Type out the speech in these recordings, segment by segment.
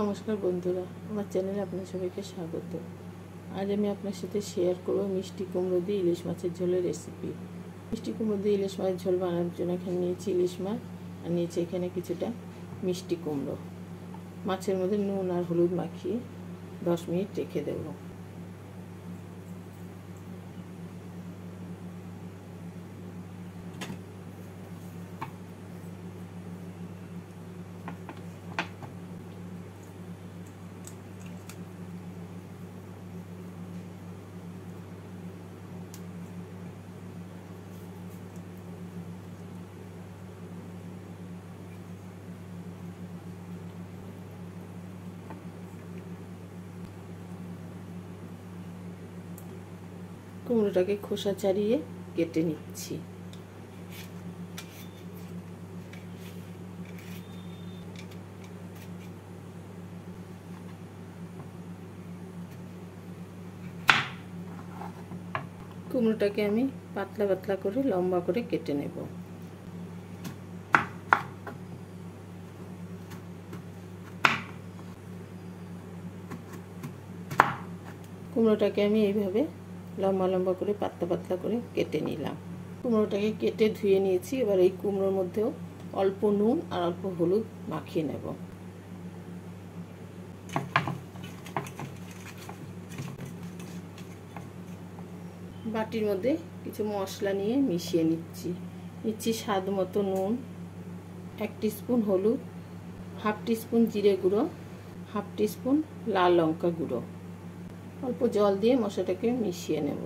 নমস্কার বন্ধুরা, আমার চ্যানেলে আপনার সবাইকে স্বাগত। আজ আমি আপনার সাথে শেয়ার করব মিষ্টি কুমড়ো দিয়ে ইলিশ মাছের ঝোলের রেসিপি। মিষ্টি কুমড়ো দিয়ে ইলিশ মাছের ঝোল বানানোর জন্য এখানে নিয়েছি ইলিশ মাছ আর নিয়েছি এখানে কিছুটা মিষ্টি কুমড়ো। মাছের মধ্যে নুন আর হলুদ মাখিয়ে 10 মিনিট রেখে দেবো। কুমড়োটাকে খোসা ছাড়িয়ে কেটে নিচ্ছি। কুমড়োটাকে আমি পাতলা পাতলা করে লম্বা করে কেটে নেব। কুমড়োটাকে আমি এইভাবে লম্বা লম্বা করে পাতলা পাতলা করে কেটে নিলাম। কুমড়োটাকে কেটে ধুয়ে নিয়েছি। এবার এই কুমড়োর মধ্যেও অল্প নুন আর অল্প হলুদ মাখিয়ে নেব। বাটির মধ্যে কিছু মশলা নিয়ে মিশিয়ে নিচ্ছি স্বাদ মতো নুন, 1 টিস্পুন হলুদ, হাফ টিস্পুন জিরে গুঁড়ো, হাফ টিস্পুন লাল লঙ্কা গুঁড়ো। অল্প জল দিয়ে মশলাটাকে মিশিয়ে নেব।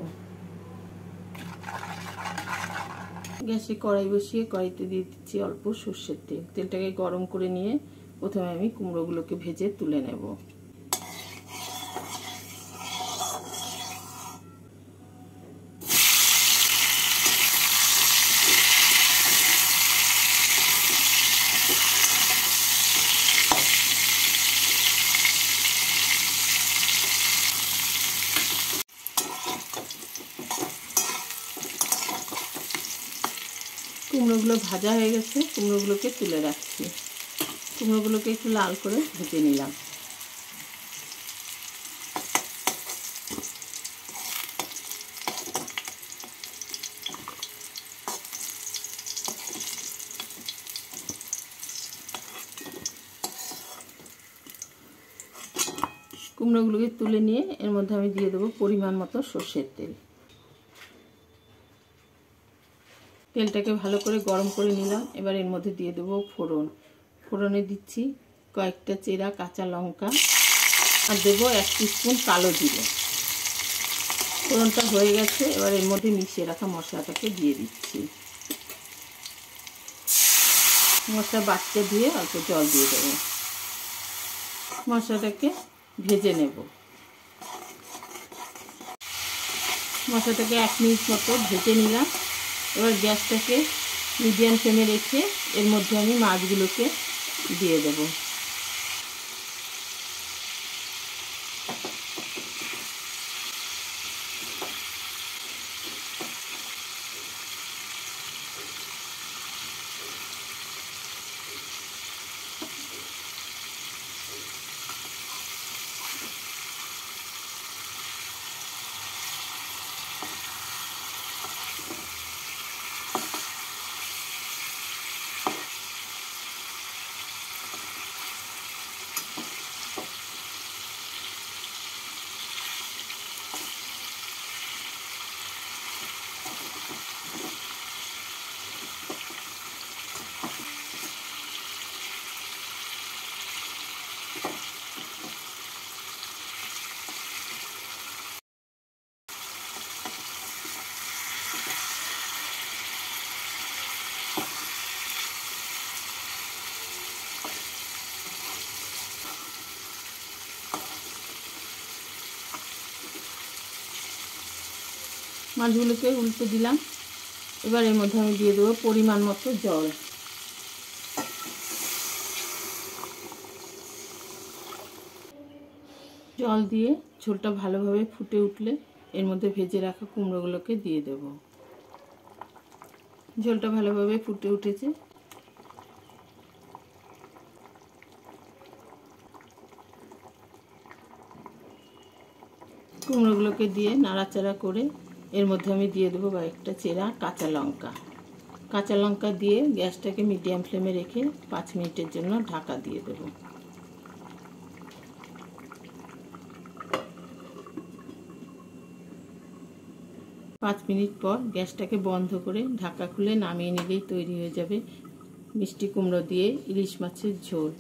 গ্যাসে কড়াই বসিয়ে কড়াইতে দিয়ে দিচ্ছি অল্প সর্ষের তেল। তেলটাকে গরম করে নিয়ে প্রথমে আমি কুমড়োগুলোকে ভেজে তুলে নেব। কুমড়োগুলো ভাজা হয়ে গেছে, কুমড়োগুলোকে তুলে রাখছি। কুমড়োগুলোকে একটু লাল করে ভেজে নিলাম। কুমড়োগুলোকে তুলে নিয়ে এর মধ্যে আমি দিয়ে দেবো পরিমাণ মতো সর্ষের তেল। তেলটাকে ভালো করে গরম করে নিলাম। এবার এর মধ্যে দিয়ে দেবো ফোড়ন। ফোড়নে দিচ্ছি কয়েকটা চেরা কাঁচা লঙ্কা আর দেবো 1 টিস্পুন কালো জিরে। ফোড়নটা হয়ে গেছে। এবার এর মধ্যে মিশিয়ে রাখা মশলাটাকে দিয়ে দিচ্ছি। মশলা বাটতে দিয়ে অল্প জল দিয়ে দেবো। মশলাটাকে ভেজে নেব। মশলাটাকে 1 মিনিট মতো ভেজে নিলাম। এবার গ্যাসটাকে মিডিয়াম ফ্লেমে রেখে এর মধ্যে আমি মাছগুলোকে দিয়ে দেব। মাছগুলোকে উল্টে দিলাম। এবার এর মধ্যে আমি দিয়ে দেবো পরিমাণ মতো জল। জল দিয়ে ঝোলটা ভালোভাবে ফুটে উঠলে এর মধ্যে ভেজে রাখা কুমড়োগুলোকে দিয়ে দেব। ঝোলটা ভালোভাবে ফুটে উঠেছে। কুমড়োগুলোকে দিয়ে নাড়াচাড়া করে এর মধ্যে আমি দিয়ে দেবো কয়েকটা চেরা কাঁচা লঙ্কা। কাঁচা লঙ্কা দিয়ে গ্যাসটাকে মিডিয়াম ফ্লেমে রেখে 5 মিনিটের জন্য ঢাকা দিয়ে দেবো। পাঁচ মিনিট পর গ্যাসটাকে বন্ধ করে ঢাকা খুলে নামিয়ে নিলেই তৈরি হয়ে যাবে মিষ্টি কুমড়ো দিয়ে ইলিশ মাছের ঝোল।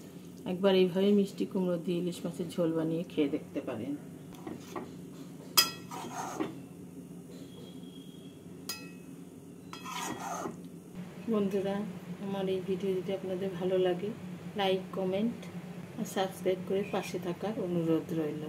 একবার এইভাবে মিষ্টি কুমড়ো দিয়ে ইলিশ মাছের ঝোল বানিয়ে খেয়ে দেখতে পারেন। বন্ধুরা, আমার এই ভিডিও যদি আপনাদের ভালো লাগে লাইক, কমেন্ট আর সাবস্ক্রাইব করে পাশে থাকার অনুরোধ রইল।